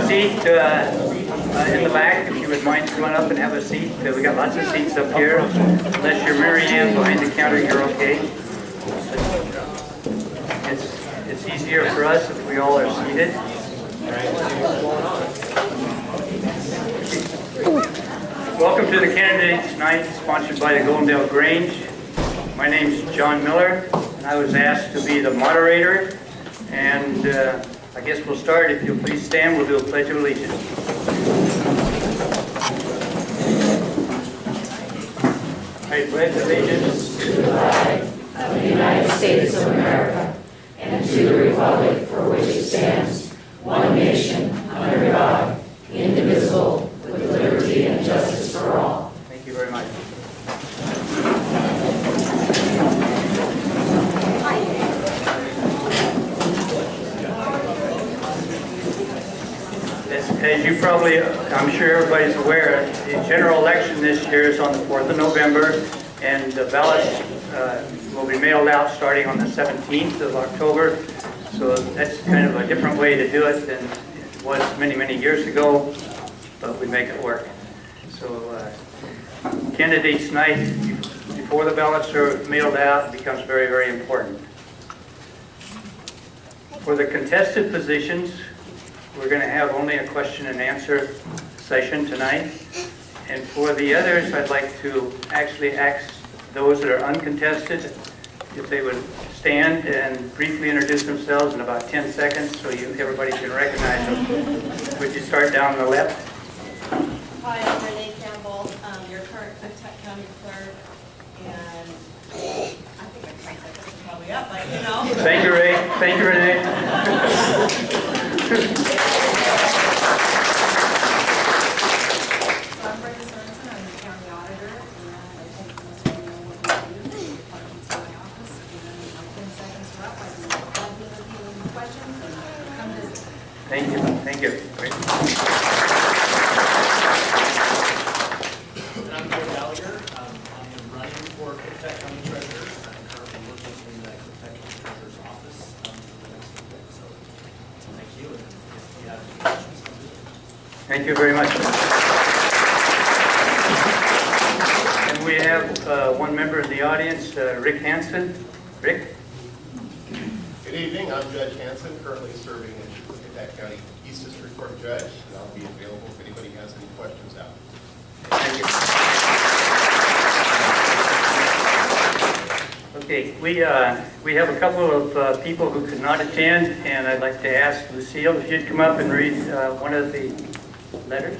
seat in the back, if you would mind coming up and have a seat. We got lots of seats up here. Unless you're Mary Ann behind the counter, you're okay. It's easier for us if we all are seated. Welcome to the Candidates Night, sponsored by the Goldendale Grange. My name is John Miller, and I was asked to be the moderator. And I guess we'll start. If you'll please stand, we'll do a pledge of allegiance. I pledge allegiance to the flag of the United States of America and to the republic for which it stands, one nation, under God, indivisible, with liberty and justice for all. Thank you very much. As you probably, I'm sure everybody's aware, the general election this year is on the 4th of November, and the ballots will be mailed out starting on the 17th of October. So that's kind of a different way to do it than it was many, many years ago, but we make it work. So Candidates Night, before the ballots are mailed out, becomes very, very important. For the contested positions, we're going to have only a question and answer session tonight. And for the others, I'd like to actually ask those that are uncontested if they would stand and briefly introduce themselves in about 10 seconds so everybody can recognize them. Would you start down the left? Hi, I'm Renee Campbell, your current Kentucky County Clerk, and I think I'm 20 seconds is probably up, but you know. Thank you, Ray. Thank you, Renee. I'm Brenda Sorensen, I'm the county auditor, and I take most of you know what we do, the department's in my office, and then my 10 seconds are up, I can love you with you any questions, and come visit. Thank you. Thank you. Great. And I'm Joe Gallagher. I am running for Kentucky County Treasurer. I'm currently working in the Kentucky County Treasurer's office for the next bit. So thank you. And if you have any questions, come visit. Thank you very much. And we have one member in the audience, Rick Hansen. Rick? Good evening, I'm Judge Hansen, currently serving as Kentucky County East District Court Judge, and I'll be available if anybody has any questions out. Thank you. Okay, we have a couple of people who could not attend, and I'd like to ask Lucille if you'd come up and read one of the letters.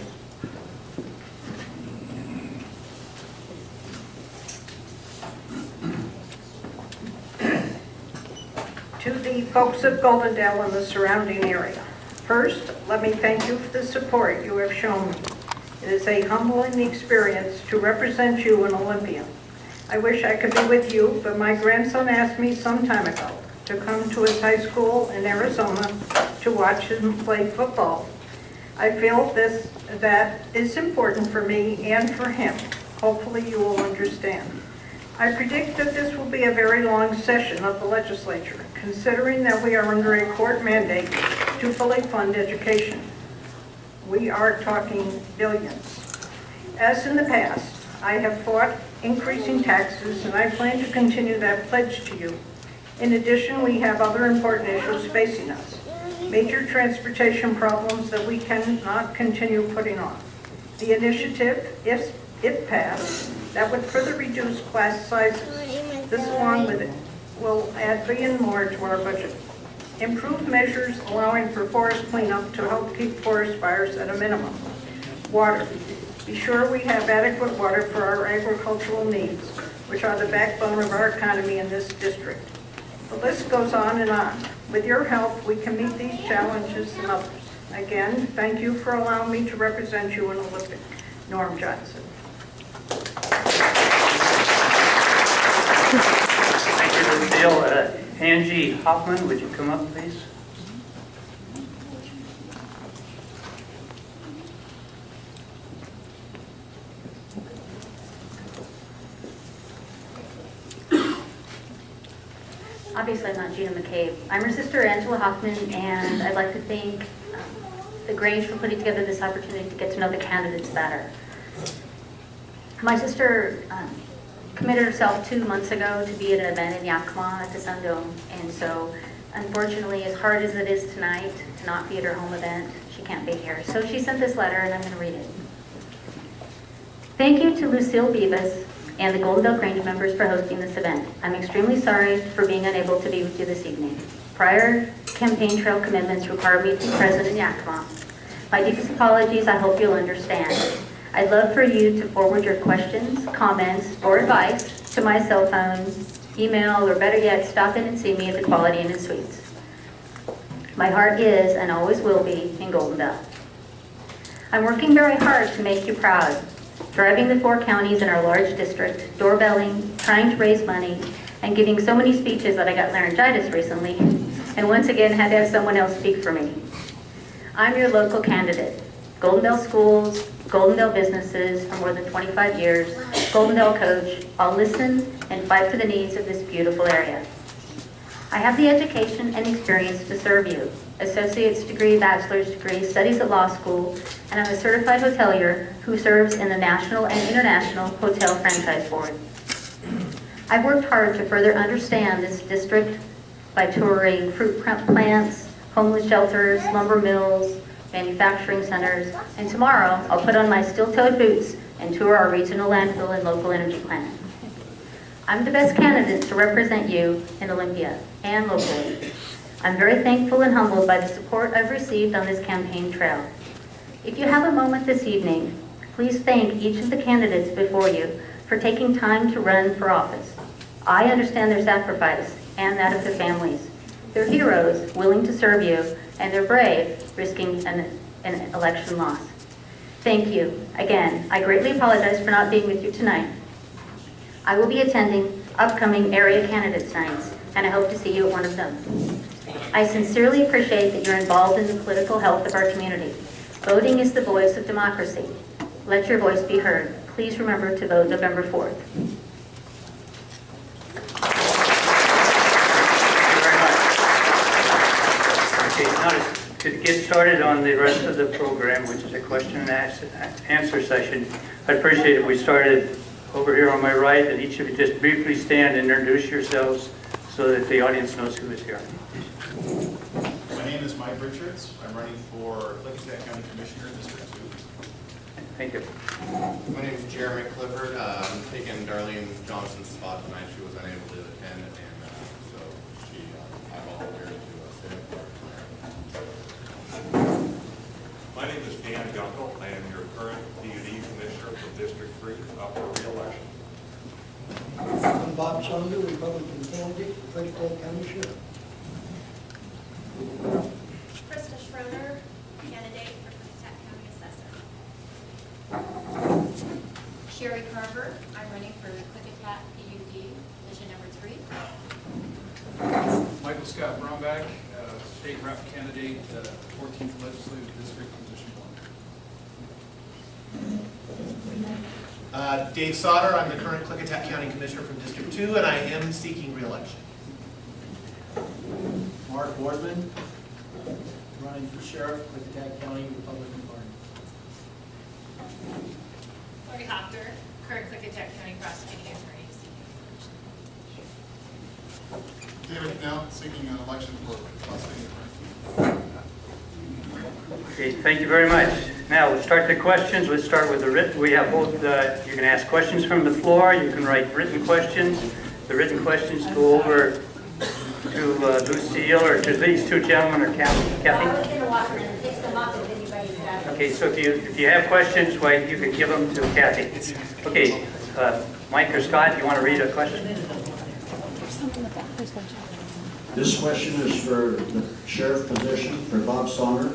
To the folks of Goldendale and the surrounding area. First, let me thank you for the support you have shown me. It is a humbling experience to represent you in Olympia. I wish I could be with you, but my grandson asked me some time ago to come to his high school in Arizona to watch him play football. I feel that is important for me and for him. Hopefully you will understand. I predict that this will be a very long session of the legislature, considering that we are under a court mandate to fully fund education. We are talking billions. As in the past, I have fought increasing taxes, and I plan to continue that pledge to you. In addition, we have other important issues facing us. Major transportation problems that we cannot continue putting off. The initiative, if passed, that would further reduce class sizes. This, along with it, will add $1 billion more to our budget. Improved measures allowing for forest cleanup to help keep forest fires at a minimum. Water. Be sure we have adequate water for our agricultural needs, which are the backbone of our economy in this district. The list goes on and on. With your help, we can meet these challenges and others. Again, thank you for allowing me to represent you in Olympic. Norm Johnson. Thank you, Lucille. Angie Hoffman, would you come up, please? Obviously, I'm not Gina McCabe. I'm her sister, Angela Hoffman, and I'd like to thank the Grange for putting together this opportunity to get to know the candidates better. My sister committed herself 2 months ago to be at an event in Yakima at the Sun Dome, and so unfortunately, as hard as it is tonight to not be at her home event, she can't be here. So she sent this letter, and I'm going to read it. Thank you to Lucille Beavis and the Goldendale Grange members for hosting this event. I'm extremely sorry for being unable to be with you this evening. Prior campaign trail commitments required me to be present in Yakima. My deepest apologies, I hope you'll understand. I'd love for you to forward your questions, comments, or advice to my cell phone, email, or better yet, stop in and see me at the Quality Inn and Suites. My heart is and always will be in Goldendale. I'm working very hard to make you proud, driving the 4 counties in our large district, doorbelling, trying to raise money, and giving so many speeches that I got laryngitis recently, and once again had to have someone else speak for me. I'm your local candidate. Goldendale schools, Goldendale businesses for more than 25 years, Goldendale coach. I'll listen and fight for the needs of this beautiful area. I have the education and experience to serve you. Associate's degree, bachelor's degree, studies at law school, and I'm a certified hotelier who serves in the National and International Hotel Franchise Board. I've worked hard to further understand this district by touring fruit plants, homeless shelters, lumber mills, manufacturing centers, and tomorrow I'll put on my steel-toed boots and tour our regional landfill and local energy plant. I'm the best candidate to represent you in Olympia and locally. I'm very thankful and humbled by the support I've received on this campaign trail. If you have a moment this evening, please thank each of the candidates before you for taking time to run for office. I understand their sacrifice and that of their families. They're heroes willing to serve you, and they're brave risking an election loss. Thank you. Again, I greatly apologize for not being with you tonight. I will be attending upcoming area candidates nights, and I hope to see you at one of them. I sincerely appreciate that you're involved in the political health of our community. Voting is the voice of democracy. Let your voice be heard. Please remember to vote November 4th. To get started on the rest of the program, which is a question and answer session, I'd appreciate if we started over here on my right, and each of you just briefly stand and introduce yourselves so that the audience knows who is here. My name is Mike Richards. I'm running for Clickitat County Commissioner, District 2. Thank you. My name is Jeremy Clifford. I'm taking Darlene Johnson's spot tonight. She was unable to attend, and so I volunteered to sit in for her. My name is Dan Gunkel. I am your current DUD Commissioner for District 3, up for re-election. I'm Bob Saunders, Republican candidate for Clickitat County Sheriff. Krista Schroeder, candidate for Clickitat County Assessor. Sherry Carver, I'm running for Clickitat PUD, Division number 3. Michael Scott Bromback, State Rep candidate, 14th Legislative District, Position 1. Dave Sauter, I'm the current Clickitat County Commissioner from District 2, and I am seeking re-election. Mark Boardman, running for Sheriff, Clickitat County, Republican Party. Lori Hopter, current Clickitat County Prosecuting Attorney, seeking election. David Knell, seeking an election for Prosecuting Attorney. Okay, thank you very much. Now, we'll start the questions. Let's start with the written. We have both, you can ask questions from the floor. You can write written questions. The written questions go over to Lucille or to these two gentlemen or Kathy. I was going to walk around and fix them up if anybody's got them. Okay, so if you have questions, well, you can give them to Kathy. Okay, Mike or Scott, you want to read a question? This question is for the sheriff position, for Bob Sauter.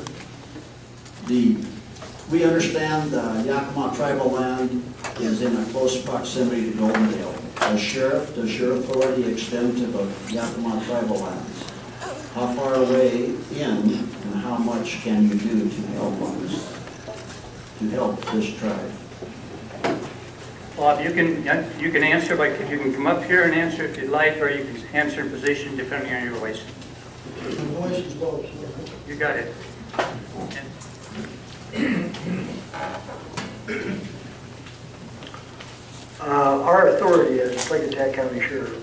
We understand the Yakima tribal land is in a close proximity to Goldendale. Does your authority extend to the Yakima tribal lands? How far away in and how much can you do to help this tribe? Bob, you can answer, like you can come up here and answer if you'd like, or you can answer in position depending on your voice. The voice is both. You got it. Our authority as Clickitat County Sheriff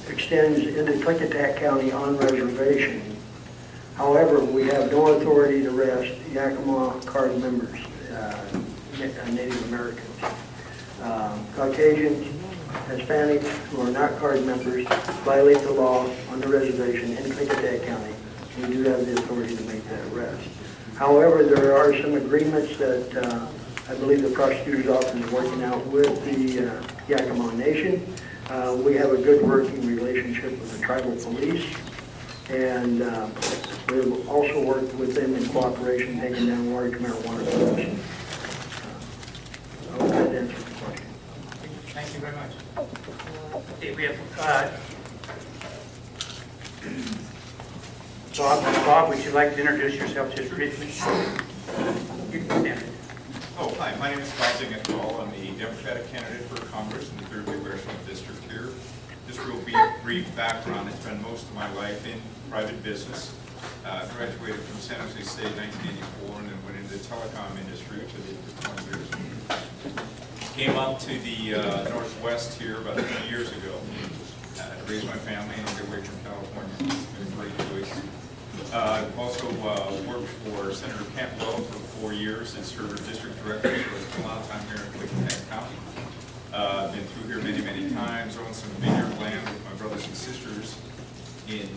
extends into Clickitat County on reservation. However, we have no authority to arrest Yakima card members, Native Americans. Caucasians, Hispanics who are not card members violate the law on the reservation in Clickitat County. We do have the authority to make that arrest. However, there are some agreements that I believe the prosecutor's office is working out with the Yakima Nation. We have a good working relationship with the tribal police, and we've also worked with them in cooperation, taking down large marijuana production. I hope that answers the question. Thank you very much. Okay, we have, Bob, would you like to introduce yourself just briefly? You can stand. Oh, hi, my name is Bob Zingenthal. I'm the Democratic candidate for Congress in the 3rd Congressional District here. Just real brief background. I spent most of my life in private business. Graduated from San Jose State in 1984 and then went into the telecom industry, which I did for 20 years. Came up to the Northwest here about 3 years ago. Raised my family and get away from California. It's been a great choice. Also worked for Senator Cantwell for 4 years as her district director, so I spent a lot of time here in Clickitat County. Been through here many, many times, owned some vineyard land with my brothers and sisters in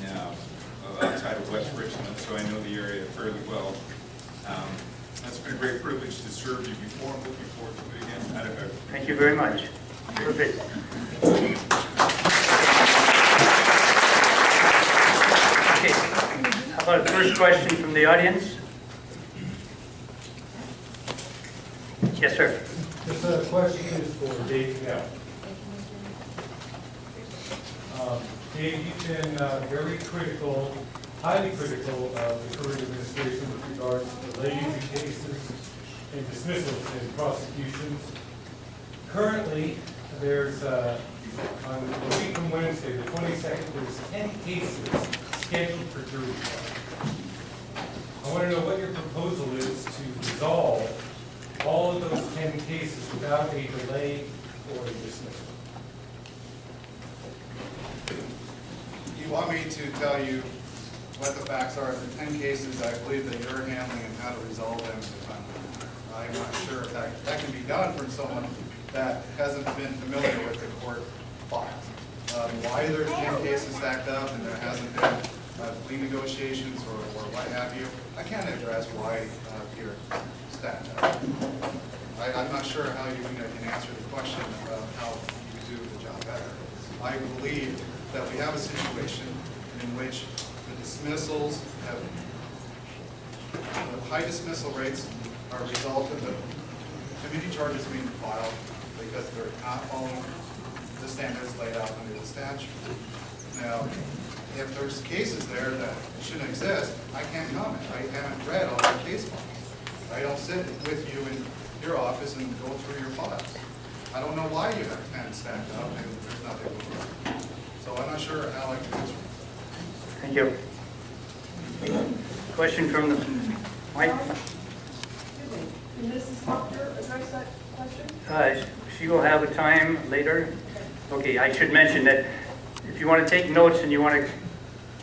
outside of West Richmond, so I know the area fairly well. It's been a great privilege to serve you before. I'm looking forward to it again. Thank you very much. Perfect. Okay. How about a first question from the audience? Yes, sir. This question is for Dave Knell. Dave, you've been very critical, highly critical of the current administration with regards to delays in cases and dismissals in prosecutions. Currently, there's, on the week from Wednesday, the 22nd, there's 10 cases scheduled for jury trial. I want to know what your proposal is to resolve all of those 10 cases without a delay or a dismissal. You want me to tell you what the facts are of the 10 cases I believe that you're handling and how to resolve them? I'm not sure if that can be done for someone that hasn't been familiar with the court files. Why there's 10 cases stacked up and there hasn't been plea negotiations or what have you, I can't address why you're stacked up. I'm not sure how you can answer the question about how you do the job better. I believe that we have a situation in which the dismissals have, the high dismissal rates are a result of the committee charges being filed because they're not following the standards laid out under the statute. Now, if there's cases there that shouldn't exist, I can't comment. I haven't read all the case files. I don't sit with you in your office and go through your files. I don't know why you have 10 stacked up and there's nothing to do. So I'm not sure how I can answer. Thank you. Question from the mic? Excuse me, can Mrs. Hoffner address that question? She will have a time later. Okay, I should mention that if you want to take notes and you want to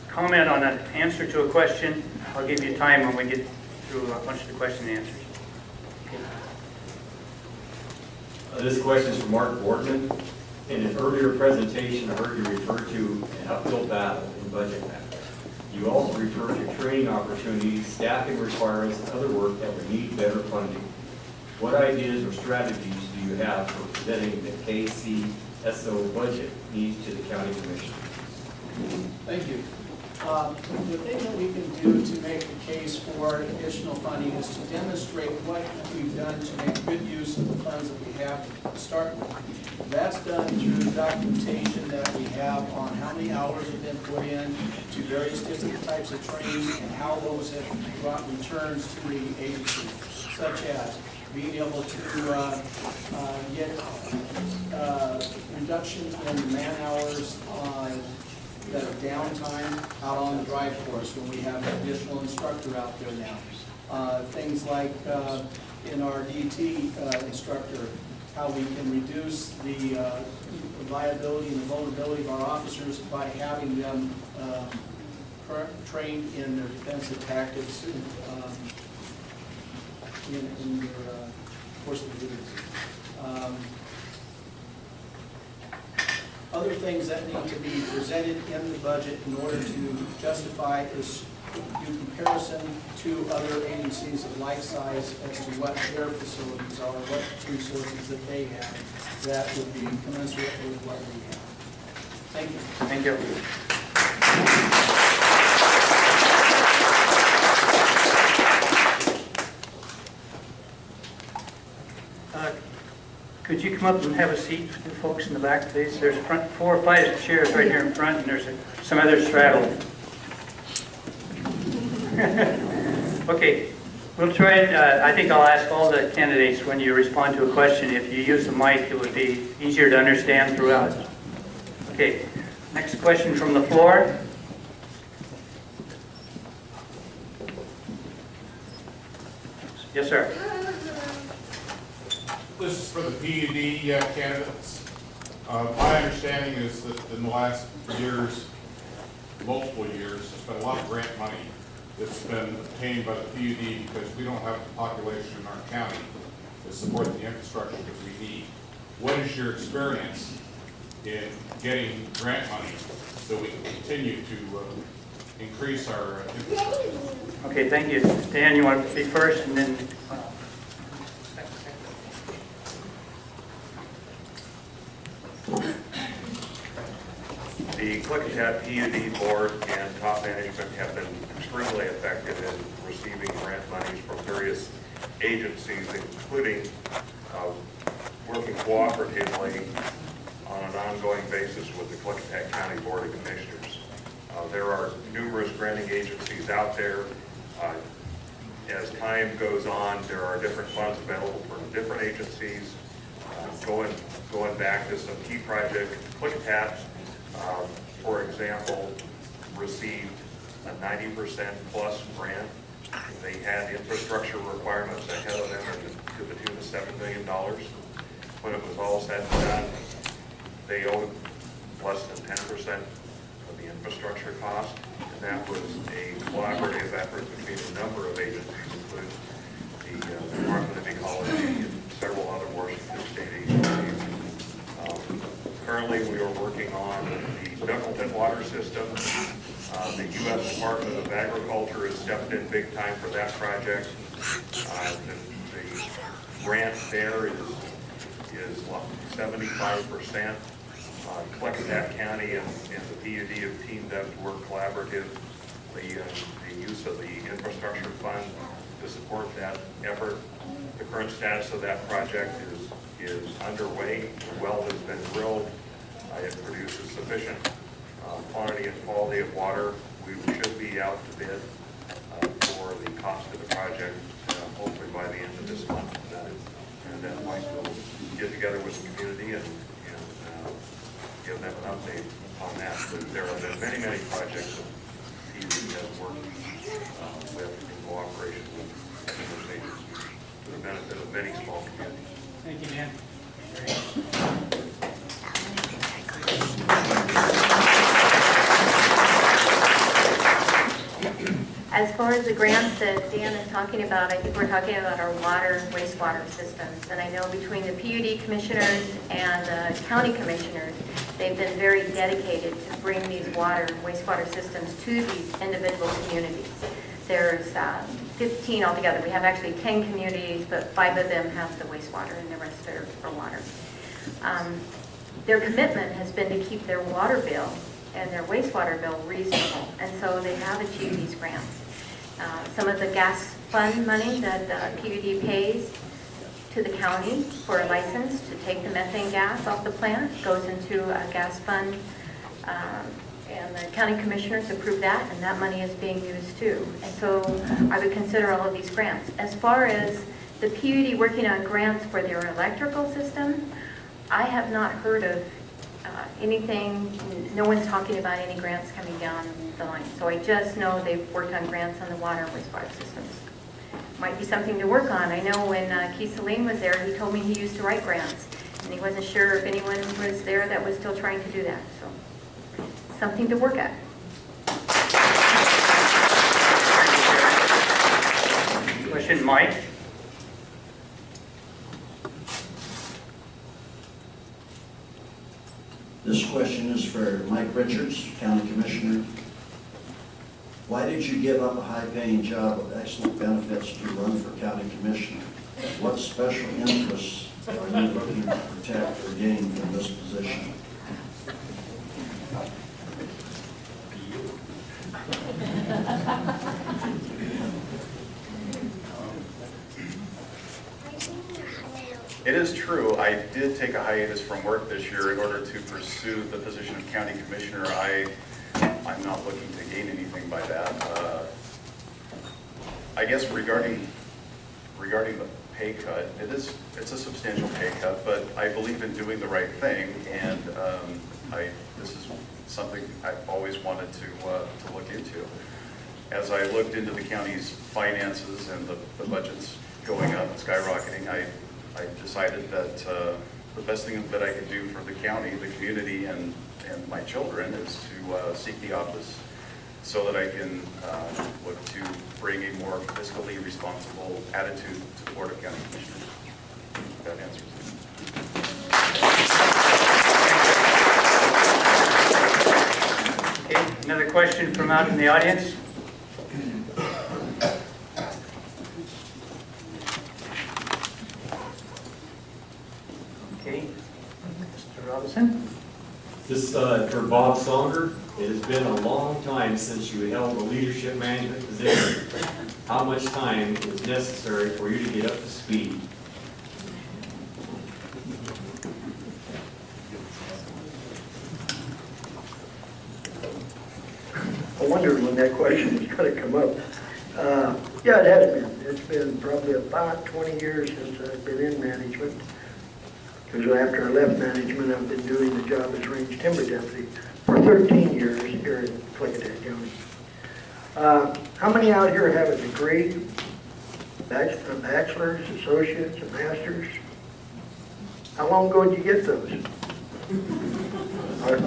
comment on an answer to a question, I'll give you time when we get through a bunch of the question and answers. This question is from Mark Boardman. In an earlier presentation, I heard you refer to an uphill battle in budget matters. You also refer to training opportunities, staffing requirements, and other work that would need better funding. What ideas or strategies do you have for presenting the KCSO budget needs to the county commission? Thank you. The thing that we can do to make the case for additional funding is to demonstrate what we've done to make good use of the funds that we have to start with. That's done through documentation that we have on how many hours have been put in to various different types of training and how those have brought returns to the agency, such as being able to get reductions in man hours on that of downtime out on the drive course when we have an additional instructor out there now. Things like in our DT instructor, how we can reduce the liability and the vulnerability of our officers by having them trained in their defensive tactics in their course of duties. Other things that need to be presented in the budget in order to justify is do comparison to other agencies of like size as to what their facilities are, what resources that they have that would be commensurate with what we have. Thank you. Thank you. Could you come up and have a seat for the folks in the back, please? There's 4 or 5 chairs right here in front, and there's some others straddled. Okay, we'll try and, I think I'll ask all the candidates when you respond to a question, if you use the mic, it would be easier to understand throughout. Okay, next question from the floor. Yes, sir. This is for the PUD candidates. My understanding is that in the last years, multiple years, there's been a lot of grant money that's been obtained by the PUD because we don't have the population in our county to support the infrastructure that we need. What is your experience in getting grant money so we can continue to increase our infrastructure? Okay, thank you. Dan, you want to speak first, and then... The Clickitat PUD board and top management have been extremely effective in receiving grant monies from various agencies, including working cooperatively on an ongoing basis with the Clickitat County Board of Commissioners. There are numerous granting agencies out there. As time goes on, there are different funds available from different agencies. Going back to some key projects, Clickitat, for example, received a 90% plus grant. They had infrastructure requirements ahead of them to the tune of $7 million. When it was all said and done, they owed less than 10% of the infrastructure cost, and that was a collaborative effort between a number of agencies, including the Department of Ecology and several other Washington State agencies. Currently, we are working on the Knucklehead water system. The U.S. Department of Agriculture has stepped in big time for that project. The grant there is 75%. Clickitat County and the PUD have teamed up to work collaboratively. The use of the infrastructure fund to support that effort. The current status of that project is underway. The well has been drilled. It produces sufficient quantity and quality of water. We should be out to bid for the cost of the project hopefully by the end of this month. And then Mike will get together with the community and give them an update on that. But there have been many, many projects that PUD has worked with in cooperation with those agencies for the benefit of many small communities. Thank you, Dan. As far as the grants that Dan is talking about, I think we're talking about our water and wastewater systems. And I know between the PUD commissioners and the county commissioners, they've been very dedicated to bring these water and wastewater systems to these individual communities. There's 15 altogether. We have actually 10 communities, but 5 of them have the wastewater and the rest are for water. Their commitment has been to keep their water bill and their wastewater bill reasonable, and so they have achieved these grants. Some of the gas fund money that PUD pays to the county for a license to take the methane gas off the plant goes into a gas fund, and the county commissioners approve that, and that money is being used too. And so I would consider all of these grants. As far as the PUD working on grants for their electrical system, I have not heard of anything, no one's talking about any grants coming down the line. So I just know they've worked on grants on the water and wastewater systems. Might be something to work on. I know when Keith Saline was there, he told me he used to write grants, and he wasn't sure if anyone was there that was still trying to do that. So something to work at. Question, Mike? This question is for Mike Richards, County Commissioner. Why did you give up a high-paying job with excellent benefits to run for County Commissioner? What special interests are you looking to protect or gain from this position? It is true, I did take a hiatus from work this year in order to pursue the position of county commissioner. I'm not looking to gain anything by that. I guess regarding the pay cut, it's a substantial pay cut, but I believe in doing the right thing, and this is something I've always wanted to look into. As I looked into the county's finances and the budgets going up and skyrocketing, I decided that the best thing that I could do for the county, the community, and my children is to seek the office so that I can look to bring a more fiscally responsible attitude to the Board of County Commissioners. That answers it. Okay, another question from out in the audience? Okay, Mr. Robinson? This is for Bob Songer. It has been a long time since you held a leadership management position. How much time is necessary for you to get up to speed? I wondered when that question was going to come up. Yeah, it has been. It's been probably about 20 years since I've been in management. Because after I left management, I've been doing the job as range timber deputy for 13 years here in Clickitat County. How many out here have a degree? Bachelor's, associates, and masters? How long ago did you get those?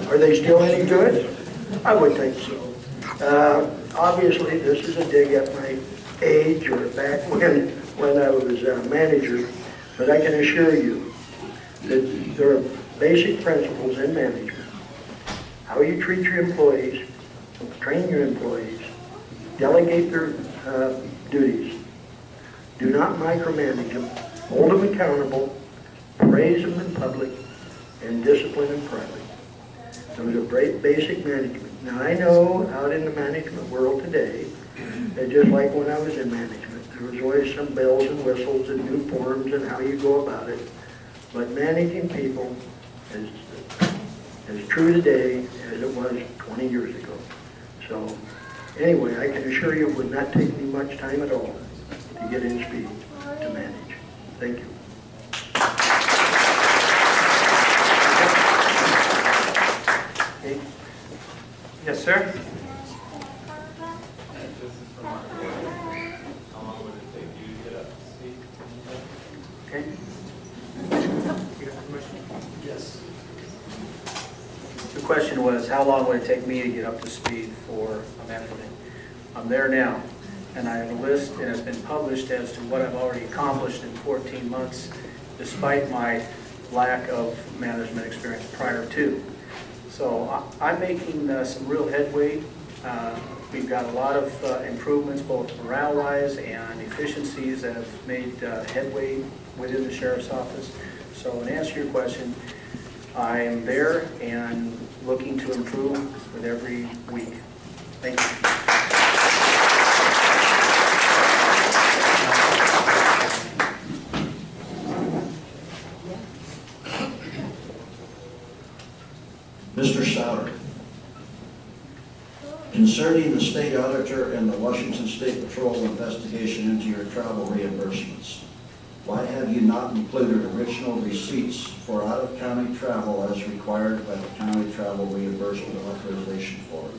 Are they still any good? I would think so. Obviously, this is a dig at my age or back when I was a manager, but I can assure you that there are basic principles in management. How you treat your employees, train your employees, delegate their duties. Do not micromanage them, hold them accountable, praise them in public, and discipline in private. Those are great basic management. Now I know out in the management world today, that just like when I was in management, there was always some bells and whistles and new forms and how you go about it. But managing people is as true today as it was 20 years ago. So anyway, I can assure you it would not take me much time at all to get in speed to manage. Thank you. Okay. Yes, sir? This is for Mark. How long would it take you to get up to speed? Okay. You got a question? Yes. The question was, how long would it take me to get up to speed for management? I'm there now, and I have a list, and it's been published as to what I've already accomplished in 14 months, despite my lack of management experience prior to. So I'm making some real headway. We've got a lot of improvements, both morale-wise and efficiencies that have made headway within the sheriff's office. So in answer to your question, I am there and looking to improve with every week. Thank you. Mr. Sauter, concerning the state auditor and the Washington State Patrol investigation into your travel reimbursements, Why have you not included original receipts for out-of-county travel as required by the county travel reimbursement authorization form?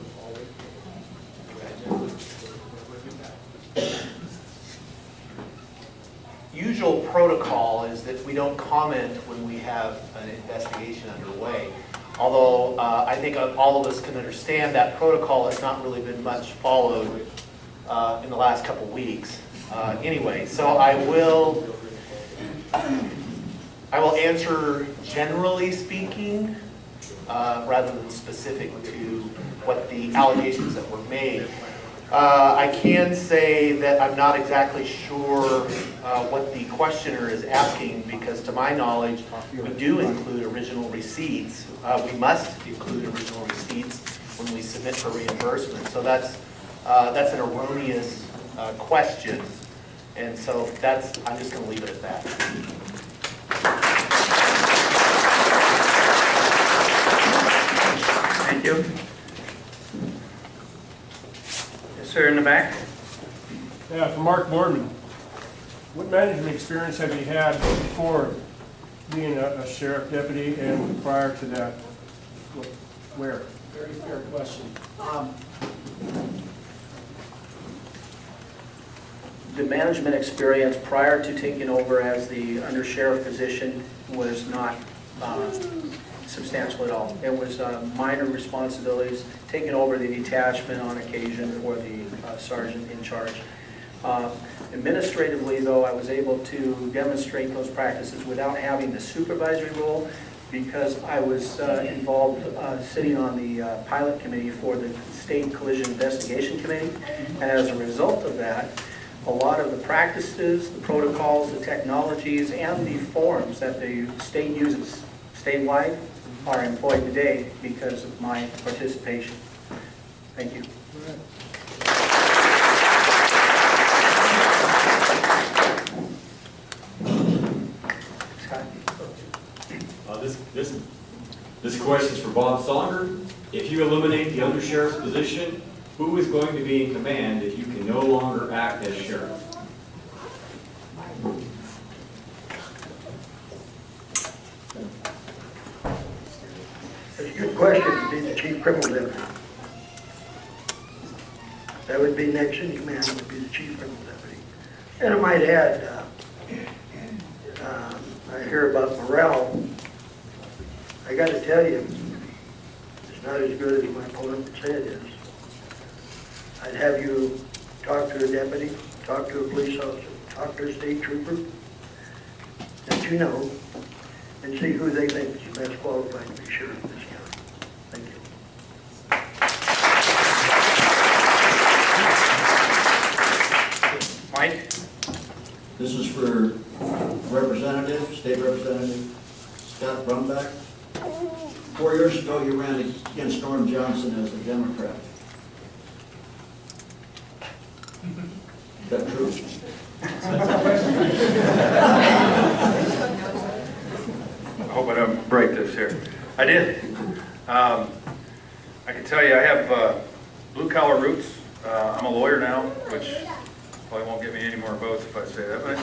Usual protocol is that we don't comment when we have an investigation underway. Although I think all of us can understand that protocol has not really been much followed in the last couple weeks. Anyway, so I will answer generally speaking rather than specific to what the allegations that were made. I can say that I'm not exactly sure what the questioner is asking, because to my knowledge, we do include original receipts. We must include original receipts when we submit for reimbursement. So that's an erroneous question. And so I'm just going to leave it at that. Thank you. Yes, sir, in the back. Yeah, for Mark Boardman. What management experience have you had before being a sheriff deputy and prior to that? Where? Very fair question. The management experience prior to taking over as the undersheriff position was not substantial at all. It was minor responsibilities, taking over the detachment on occasion for the sergeant in charge. Administratively, though, I was able to demonstrate those practices without having the supervisory role, because I was involved sitting on the pilot committee for the State Collision Investigation Committee. And as a result of that, a lot of the practices, the protocols, the technologies, and the forms that the state uses statewide are employed today because of my participation. Thank you. Scott? This question is for Bob Songer. If you eliminate the undersheriff's position, who is going to be in command if you can no longer act as sheriff? That's a good question. It'd be the chief criminal deputy. That would be next in command, would be the chief criminal deputy. And I might add, I hear about morale. I got to tell you, it's not as good as my opponent would say it is. I'd have you talk to a deputy, talk to a police officer, talk to a state trooper that you know, and see who they think is the best qualified to be sheriff of this county. Thank you. Mike? This is for Representative, State Representative Scott Brumback. 4 years ago, you ran against Norm Johnson as a Democrat. Is that true? I hope I don't break this here. I did. I can tell you I have blue-collar roots. I'm a lawyer now, which probably won't get me any more votes if I say that, but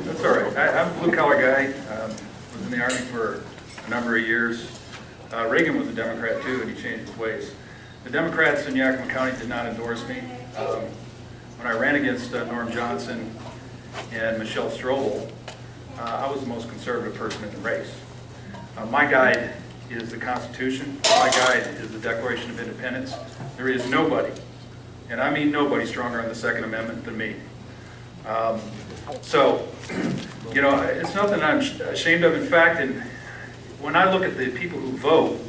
that's all right. I'm a blue-collar guy. Was in the Army for a number of years. Reagan was a Democrat too, and he changed his ways. The Democrats in Yakima County did not endorse me. When I ran against Norm Johnson and Michelle Strobel, I was the most conservative person in the race. My guide is the Constitution. My guide is the Declaration of Independence. There is nobody, and I mean nobody, stronger on the Second Amendment than me. So, you know, it's nothing I'm ashamed of. In fact, when I look at the people who vote,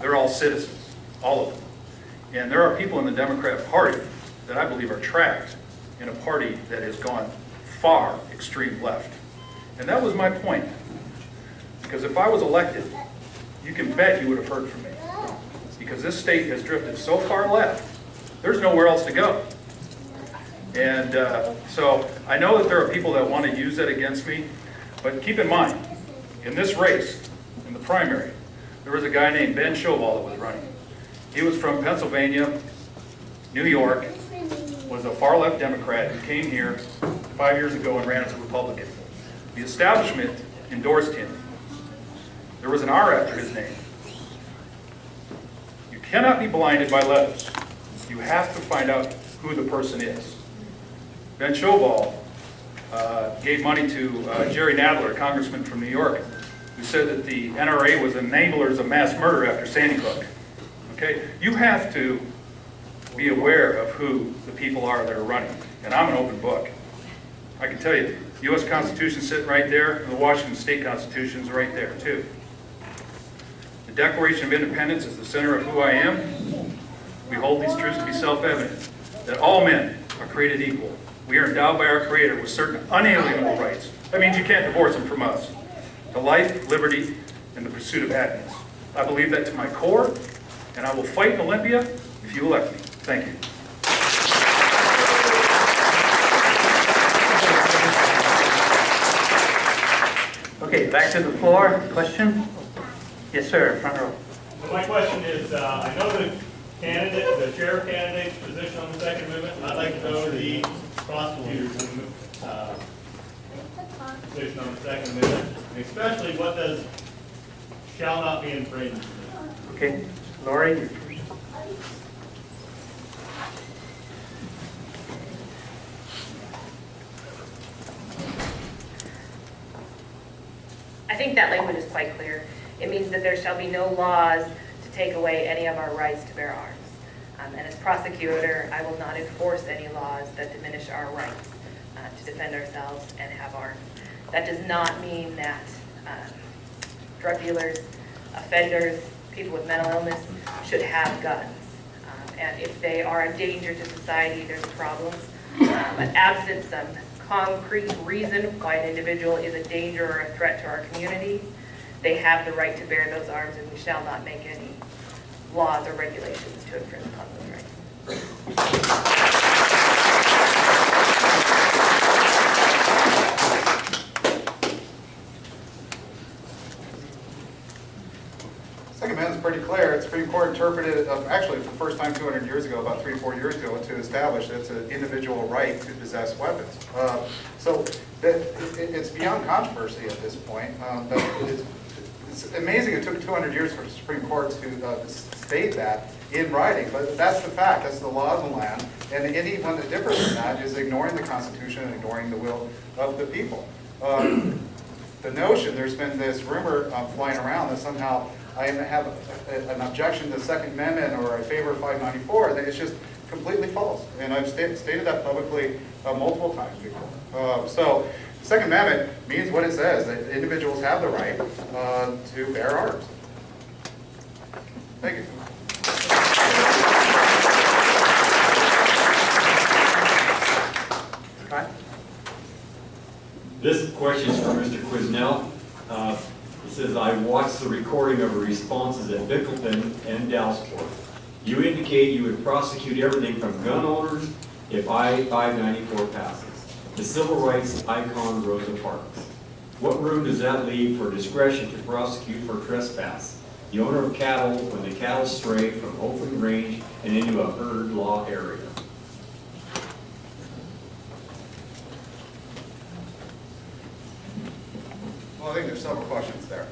they're all citizens, all of them. And there are people in the Democrat Party that I believe are trapped in a party that has gone far extreme left. And that was my point. Because if I was elected, you can bet you would have heard from me. Because this state has drifted so far left, there's nowhere else to go. And so I know that there are people that want to use that against me, but keep in mind, in this race, in the primary, there was a guy named Ben Shovall that was running. He was from Pennsylvania, New York, was a far-left Democrat who came here 5 years ago and ran as a Republican. The establishment endorsed him. There was an R after his name. You cannot be blinded by letters. You have to find out who the person is. Ben Showball gave money to Jerry Nadler, a congressman from New York, who said that the NRA was enablers of mass murder after Sandy Hook. Okay? You have to be aware of who the people are that are running. And I'm an open book. I can tell you, the U.S. Constitution is sitting right there, and the Washington State Constitution is right there, too. The Declaration of Independence is the center of who I am. We hold these truths to be self-evident, that all men are created equal. We are endowed by our Creator with certain unalienable rights. That means you can't divorce them from us. To life, liberty, and the pursuit of happiness. I believe that to my core, and I will fight in Olympia if you elect me. Thank you. Okay, back to the floor. Question? Yes, sir, front row. So my question is, I know the candidate, the sheriff candidate's position on the Second Amendment. I'd like to know the prosecutor's position on the Second Amendment, and especially what does shall not be infringed mean? Okay, Lori, you're first. I think that language is quite clear. It means that there shall be no laws to take away any of our rights to bear arms. And as prosecutor, I will not enforce any laws that diminish our rights to defend ourselves and have arms. That does not mean that drug dealers, offenders, people with mental illness should have guns. And if they are a danger to society, there's problems. But absent some concrete reason why an individual is a danger or a threat to our community, they have the right to bear those arms, and we shall not make any laws or regulations to infringe upon those rights. Second Amendment is pretty clear. It's Supreme Court interpreted, actually for the first time 200 years ago, about 3 or 4 years ago, to establish that it's an individual right to possess weapons. So it's beyond controversy at this point. But it's amazing it took 200 years for the Supreme Court to state that in writing, but that's the fact. That's the law of the land. And anyone that differs from that is ignoring the Constitution and ignoring the will of the people. The notion, there's been this rumor flying around that somehow I have an objection to the Second Amendment or I favor 594, and it's just completely false. And I've stated that publicly multiple times before. So the Second Amendment means what it says, that individuals have the right to bear arms. Thank you. Scott? This question is for Mr. Quisnell. It says, I watched the recording of the responses at Bickleton and Dallasport. You indicate you would prosecute everything from gun owners if I-594 passes, to civil rights icon Rosa Parks. What room does that leave for discretion to prosecute for trespass? The owner of cattle when the cattle stray from open range and into a herd law area. Well, I think there's several questions there.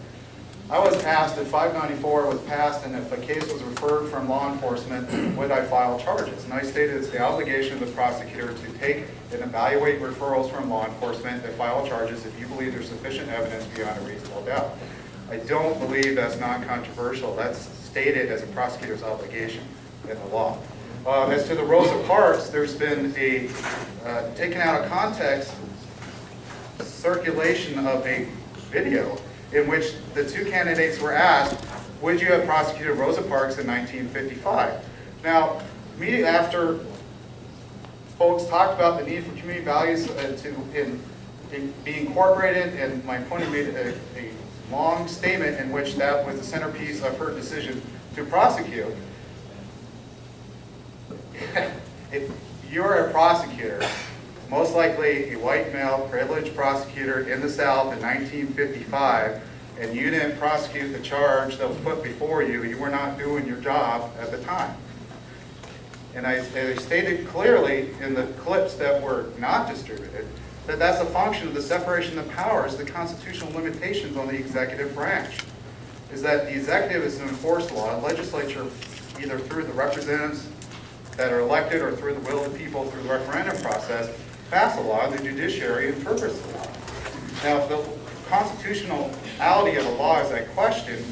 I was asked if 594 was passed and if a case was referred from law enforcement, would I file charges? And I stated it's the obligation of the prosecutor to take and evaluate referrals from law enforcement and file charges if you believe there's sufficient evidence beyond a reasonable doubt. I don't believe that's non-controversial. That's stated as a prosecutor's obligation in the law. As to the Rosa Parks, there's been a taken out of context circulation of a video in which the two candidates were asked, would you have prosecuted Rosa Parks in 1955? Now, immediately after folks talked about the need for community values to be incorporated, and my opponent made a long statement in which that was the centerpiece of her decision to prosecute. If you're a prosecutor, most likely a white male privileged prosecutor in the South in 1955, and you didn't prosecute the charge that was put before you, you were not doing your job at the time. And I stated clearly in the clips that were not distributed that that's a function of the separation of powers, the constitutional limitations on the executive branch. Is that the executive is to enforce law, the legislature, either through the representatives that are elected or through the will of the people through the referendum process, pass a law, and the judiciary interprets the law. Now, if the constitutionality of a law is at question,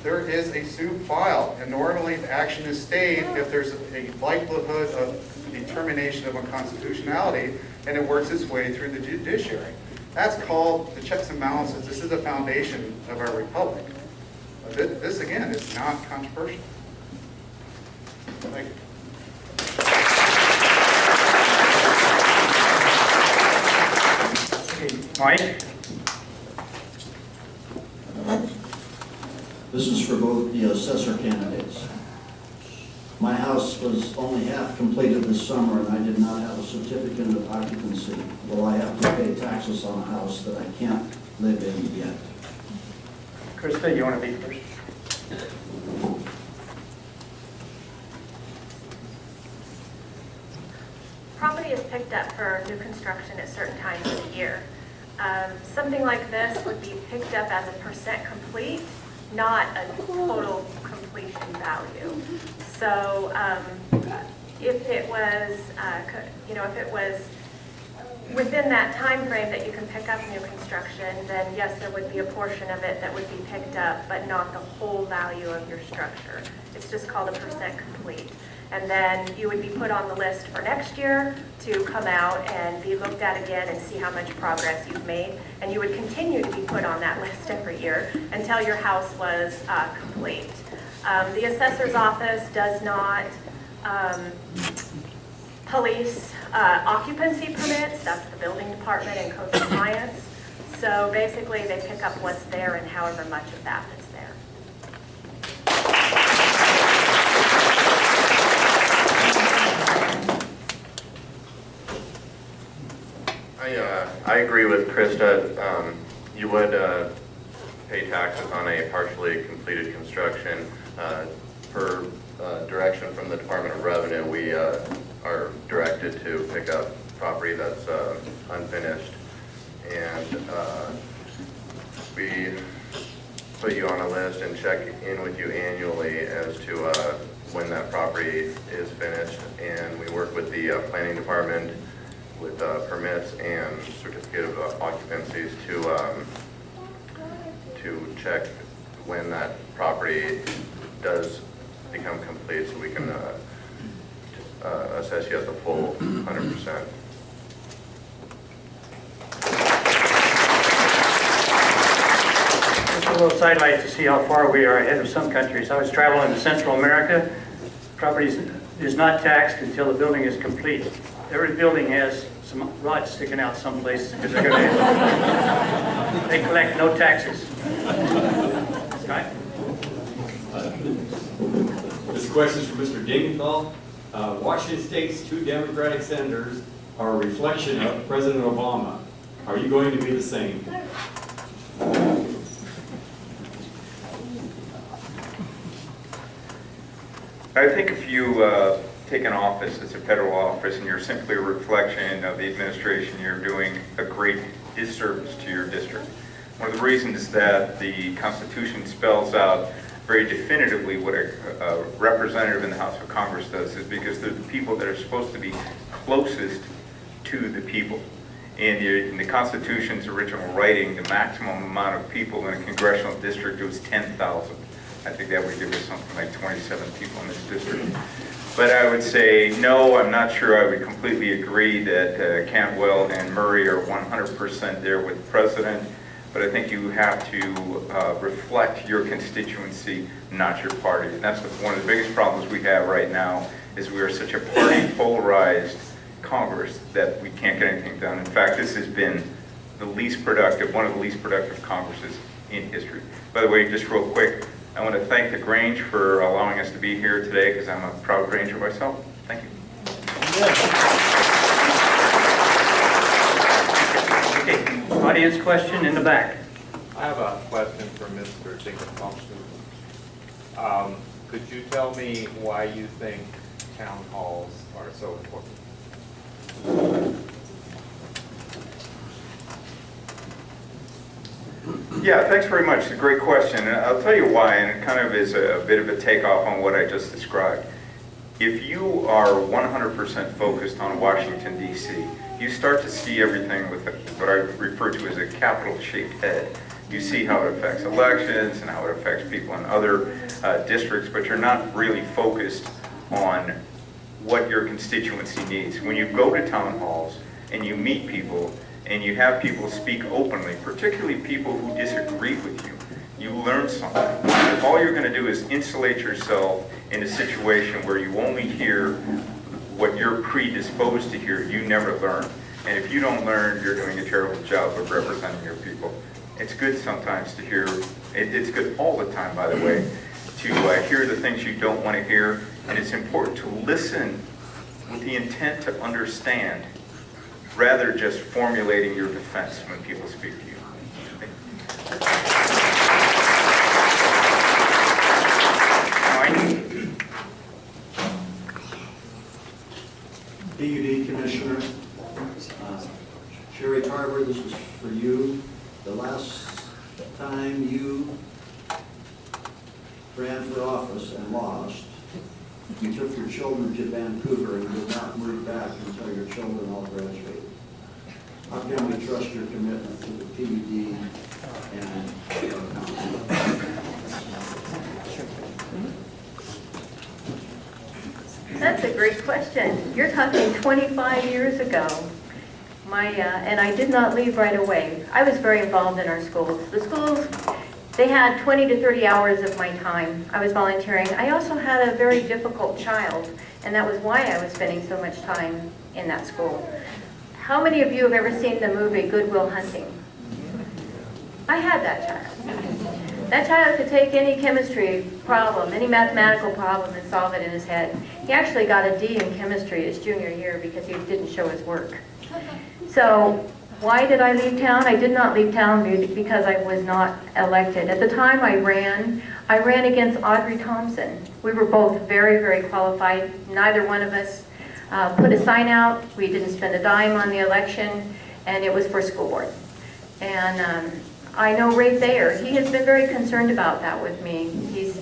there is a suit filed, and normally the action is stayed if there's a likelihood of determination of unconstitutionality, and it works its way through the judiciary. That's called the checks and balances. This is the foundation of our republic. This again, is not controversial. Thank you. Okay, Mike? This is for both the assessor candidates. My house was only half completed this summer and I did not have a certificate of occupancy. Will I have to pay taxes on a house that I can't live in yet? Krista, you want to be first? Property is picked up for new construction at certain times of the year. Something like this would be picked up as a percent complete, not a total completion value. So if it was, if it was within that time frame that you can pick up new construction, then yes, there would be a portion of it that would be picked up, but not the whole value of your structure. It's just called a percent complete. And then you would be put on the list for next year to come out and be looked at again and see how much progress you've made. And you would continue to be put on that list every year until your house was complete. The assessor's office does not police occupancy permits. That's the building department and code compliance. So basically they pick up what's there and however much of that is there. I agree with Krista. You would pay taxes on a partially completed construction. Per direction from the Department of Revenue, we are directed to pick up property that's unfinished. And we put you on a list and check in with you annually as to when that property is finished. And we work with the planning department with permits and certificate of occupancies to check when that property does become complete, so we can assess you at the full 100%. Just a little sidelight to see how far we are ahead of some countries. I was traveling in Central America. Property is not taxed until the building is complete. Every building has some rods sticking out some places because they're going to, they collect no taxes. Right? This question is from Mr. Dingenthal. Washington State's 2 Democratic senators are a reflection of President Obama. Are you going to be the same? I think if you take an office that's a federal office and you're simply a reflection of the administration, you're doing a great disservice to your district. One of the reasons that the Constitution spells out very definitively what a representative in the House of Congress does is because they're the people that are supposed to be closest to the people. In the Constitution's original writing, the maximum amount of people in a congressional district was 10,000. I think that would give us something like 27 people in this district. But I would say, no, I'm not sure I would completely agree that Cantwell and Murray are 100% there with the president. But I think you have to reflect your constituency, not your party. And that's one of the biggest problems we have right now is we are such a party polarized Congress that we can't get anything done. In fact, this has been the least productive, one of the least productive Congresses in history. By the way, just real quick, I want to thank the Grange for allowing us to be here today because I'm a proud Granger myself. Thank you. Okay, audience question in the back. I have a question for Mr. Dingenthal. Could you tell me why you think town halls are so important? Yeah, thanks very much. It's a great question. And I'll tell you why, and it kind of is a bit of a takeoff on what I just described. If you are 100% focused on Washington, D.C., you start to see everything with what I refer to as a capital-shaped head. You see how it affects elections and how it affects people in other districts, but you're not really focused on what your constituency needs. When you go to town halls and you meet people and you have people speak openly, particularly people who disagree with you, you learn something. If all you're going to do is insulate yourself in a situation where you only hear what you're predisposed to hear, you never learn. And if you don't learn, you're doing a terrible job of representing your people. It's good sometimes to hear, it's good all the time, by the way, to hear the things you don't want to hear. And it's important to listen with the intent to understand, rather just formulating your defense when people speak to you. BUD Commissioner, Sherry Carver, this is for you. The last time you ran for office and lost, you took your children to Vancouver and did not move back until your children all graduated. How can we trust your commitment to the PUD and our county? That's a great question. You're talking 25 years ago. And I did not leave right away. I was very involved in our schools. The schools, they had 20 to 30 hours of my time. I was volunteering. I also had a very difficult child, and that was why I was spending so much time in that school. How many of you have ever seen the movie Good Will Hunting? I had that child. That child could take any chemistry problem, any mathematical problem, and solve it in his head. He actually got a D in chemistry his junior year because he didn't show his work. So why did I leave town? I did not leave town because I was not elected. At the time I ran against Audrey Thompson. We were both very, very qualified. Neither one of us put a sign out. We didn't spend a dime on the election, and it was for school board. And I know Ray Thayer, he has been very concerned about that with me. He's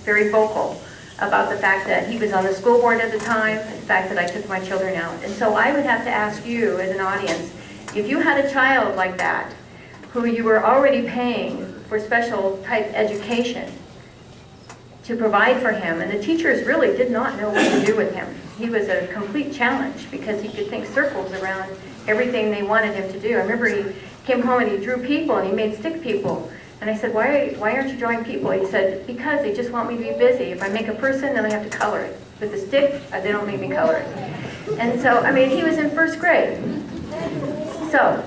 very vocal about the fact that he was on the school board at the time, the fact that I took my children out. And so I would have to ask you as an audience, if you had a child like that, who you were already paying for special type education to provide for him, and the teachers really did not know what to do with him. He was a complete challenge because he could think circles around everything they wanted him to do. I remember he came home and he drew people and he made stick people. And I said, why aren't you drawing people? He said, because they just want me to be busy. If I make a person, then I have to color it. With the stick, they don't make me color it. And so, I mean, he was in first grade. So,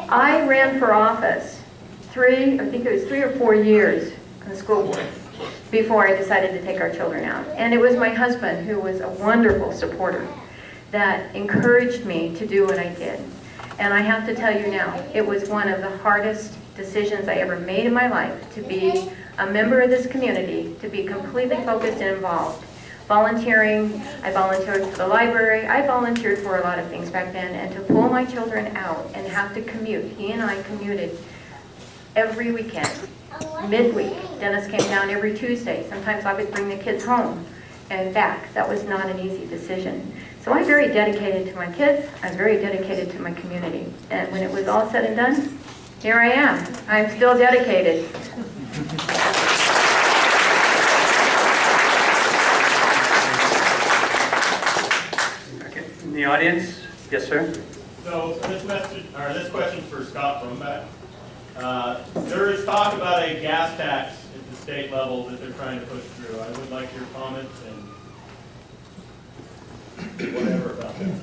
I ran for office I think it was 3 or 4 years on the school board before I decided to take our children out. And it was my husband, who was a wonderful supporter, that encouraged me to do what I did. And I have to tell you now, it was one of the hardest decisions I ever made in my life, to be a member of this community, to be completely focused and involved. Volunteering, I volunteered for the library, I volunteered for a lot of things back then, and to pull my children out and have to commute. He and I commuted every weekend, midweek. Dennis came down every Tuesday. Sometimes I would bring the kids home and back. That was not an easy decision. So I'm very dedicated to my kids, I'm very dedicated to my community. And when it was all said and done, here I am. I'm still dedicated. In the audience? Yes, sir. So this question's for Scott Brumback. There is talk about a gas tax at the state level that they're trying to push through. I would like your comments and whatever about that.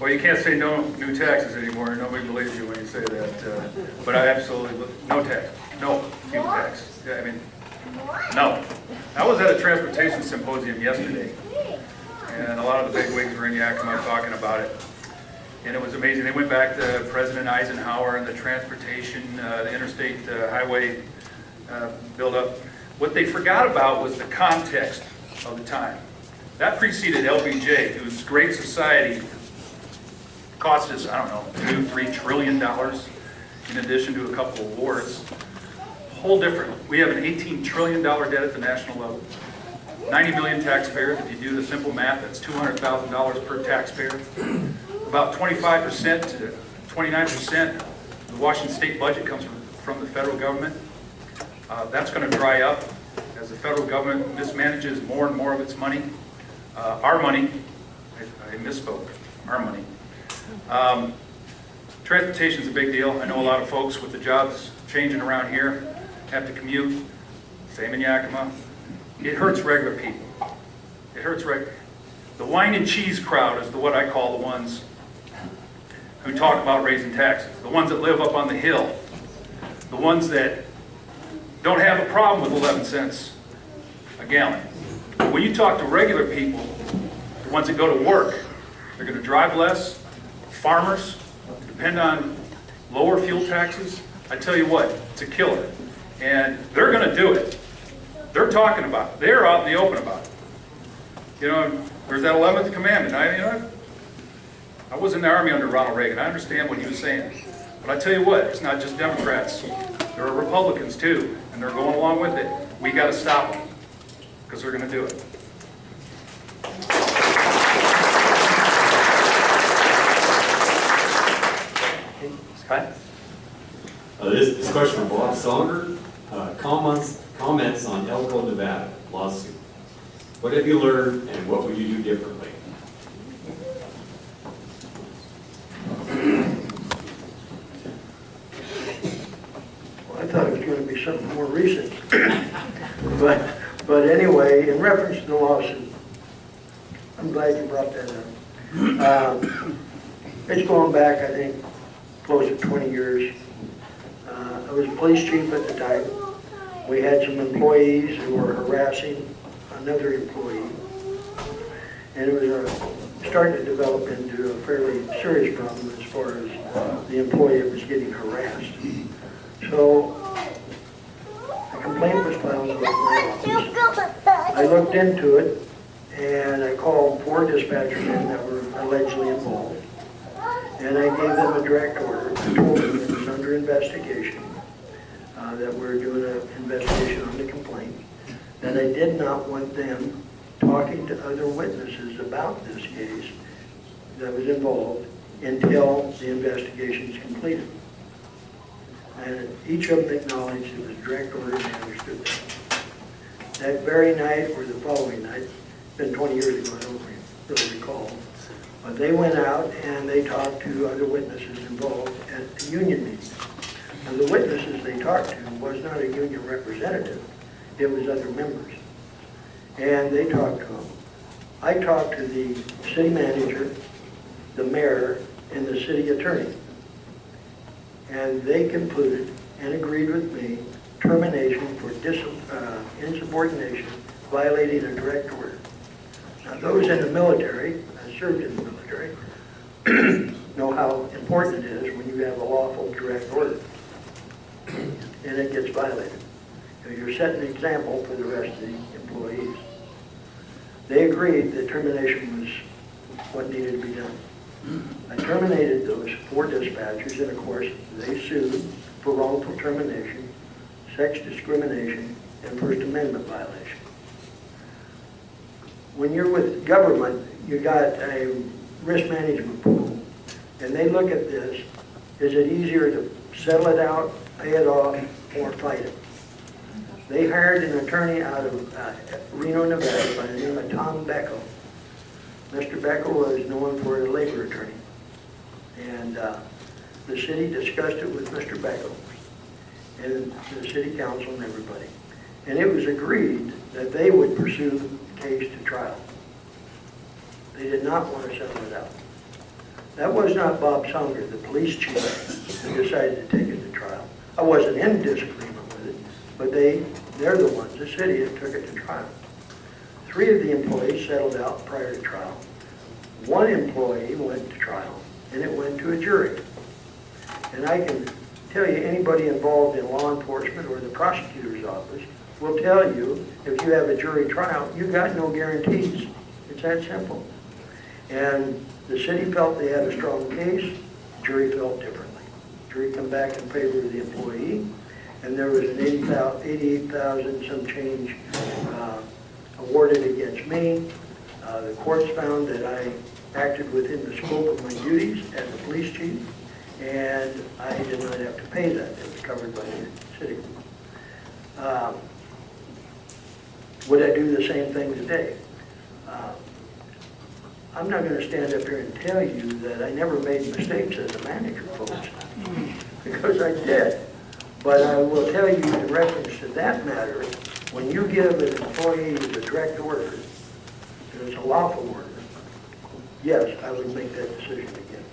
Well, you can't say no new taxes anymore. Nobody believes you when you say that. But I absolutely, no tax, no fuel tax. Yeah, I mean, no. I was at a transportation symposium yesterday, and a lot of the big wigs were in Yakima talking about it. And it was amazing. They went back to President Eisenhower and the transportation, the interstate highway buildup. What they forgot about was the context of the time. That preceded LBJ, whose Great Society cost us, I don't know, $2-3 trillion in addition to a couple of wars. Whole different. We have an $18 trillion debt at the national level. 90 million taxpayers. If you do the simple math, that's $200,000 per taxpayer. About 25% to 29% of the Washington state budget comes from the federal government. That's going to dry up as the federal government mismanages more and more of its money. Our money, I misspoke, our money. Transportation is a big deal. I know a lot of folks with the jobs changing around here have to commute, same in Yakima. It hurts regular people. It hurts the wine and cheese crowd is what I call the ones who talk about raising taxes, the ones that live up on the hill, the ones that don't have a problem with 11 cents a gallon. But when you talk to regular people, the ones that go to work, they're going to drive less. Farmers depend on lower fuel taxes. I tell you what, it's a killer. And they're going to do it. They're talking about it. They're out in the open about it. You know, there's that 11th commandment. I was in the Army under Ronald Reagan. I understand what he was saying. But I tell you what, it's not just Democrats. There are Republicans too, and they're going along with it. We got to stop them because they're going to do it. Scott? This question from Bob Songer. Comments on Elko, Nevada lawsuit. What have you learned and what would you do differently? Well, I thought it was going to be something more recent. But anyway, in reference to the lawsuit, I'm glad you brought that up. It's going back, I think, close to 20 years. I was police chief at the time. We had some employees who were harassing another employee. And it was starting to develop into a fairly serious problem as far as the employee that was getting harassed. So a complaint was filed with my office. I looked into it and I called 4 dispatchers in that were allegedly involved. And I gave them a direct order. I told them it was under investigation, that we're doing an investigation on the complaint. And I did not want them talking to other witnesses about this case that was involved until the investigation is completed. And each of them acknowledged it was direct order and they understood that. That very night or the following night, it's been 20 years ago, I don't really recall, but they went out and they talked to other witnesses involved at the union meeting. And the witnesses they talked to was not a union representative, it was other members. And they talked to them. I talked to the city manager, the mayor, and the city attorney. And they concluded and agreed with me termination for insubordination, violating a direct order. Now those in the military, I served in the military, know how important it is when you have a lawful direct order and it gets violated. You're setting an example for the rest of the employees. They agreed that termination was what needed to be done. I terminated those 4 dispatchers, and of course, they sued for wrongful termination, sex discrimination, and First Amendment violation. When you're with government, you got a risk management pool, and they look at this, is it easier to settle it out, pay it off, or fight it? They hired an attorney out of Reno, Nevada by the name of Tom Beckel. Mr. Beckel was known for a labor attorney. And the city discussed it with Mr. Beckel and the city council and everybody. And it was agreed that they would pursue the case to trial. They did not want to settle it out. That was not Bob Songer, the police chief, who decided to take it to trial. I wasn't in disagreement with it, but they're the ones, the city, that took it to trial. 3 of the employees settled out prior to trial. 1 employee went to trial, and it went to a jury. And I can tell you, anybody involved in law enforcement or the prosecutor's office will tell you, if you have a jury trial, you got no guarantees. It's that simple. And the city felt they had a strong case, the jury felt differently. The jury come back in favor of the employee, and there was an 88,000 some change awarded against me. The courts found that I acted within the scope of my duties as a police chief, and I did not have to pay that. It was covered by the city. Would I do the same thing today? I'm not going to stand up here and tell you that I never made mistakes as a manager, folks, because I did. But I will tell you in reference to that matter, when you give an employee the direct order, and it's a lawful order, yes, I would make that decision again.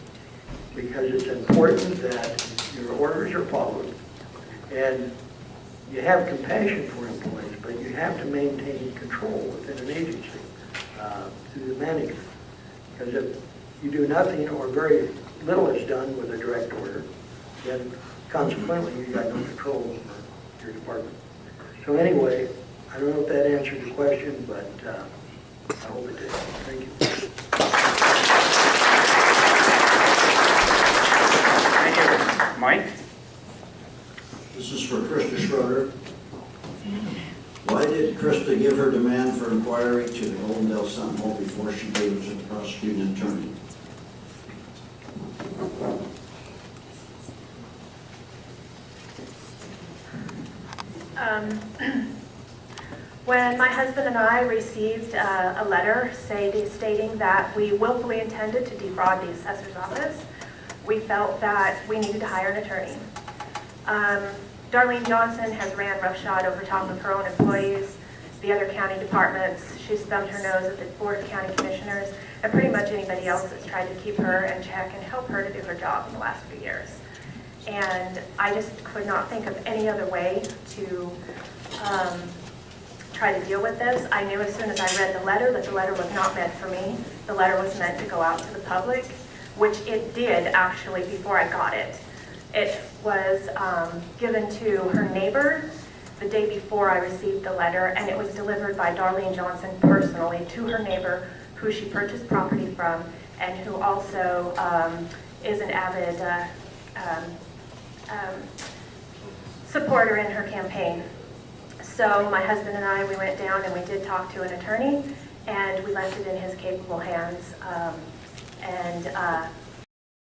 Because it's important that your orders are followed, and you have compassion for employees, but you have to maintain control within an agency through the management. Because if you do nothing or very little is done with a direct order, then consequently you got no control over your department. So anyway, I don't know if that answered your question, but I hope it did. Thank you. Thank you. Mike? This is for Krista Schroeder. Why did Krista give her demand for inquiry to the Goldendale Sentinel before she gave it to the prosecuting attorney? When my husband and I received a letter stating that we willfully intended to defraud the assessor's office, we felt that we needed to hire an attorney. Darlene Johnson has ran roughshod over top of her own employees, the other county departments. She's thumbed her nose at the Board of County Commissioners and pretty much anybody else that's tried to keep her in check and help her to do her job in the last few years. And I just could not think of any other way to try to deal with this. I knew as soon as I read the letter that the letter was not meant for me. The letter was meant to go out to the public, which it did actually before I got it. It was given to her neighbor the day before I received the letter, and it was delivered by Darlene Johnson personally to her neighbor, who she purchased property from, and who also is an avid supporter in her campaign. So my husband and I, we went down and we did talk to an attorney, and we left it in his capable hands.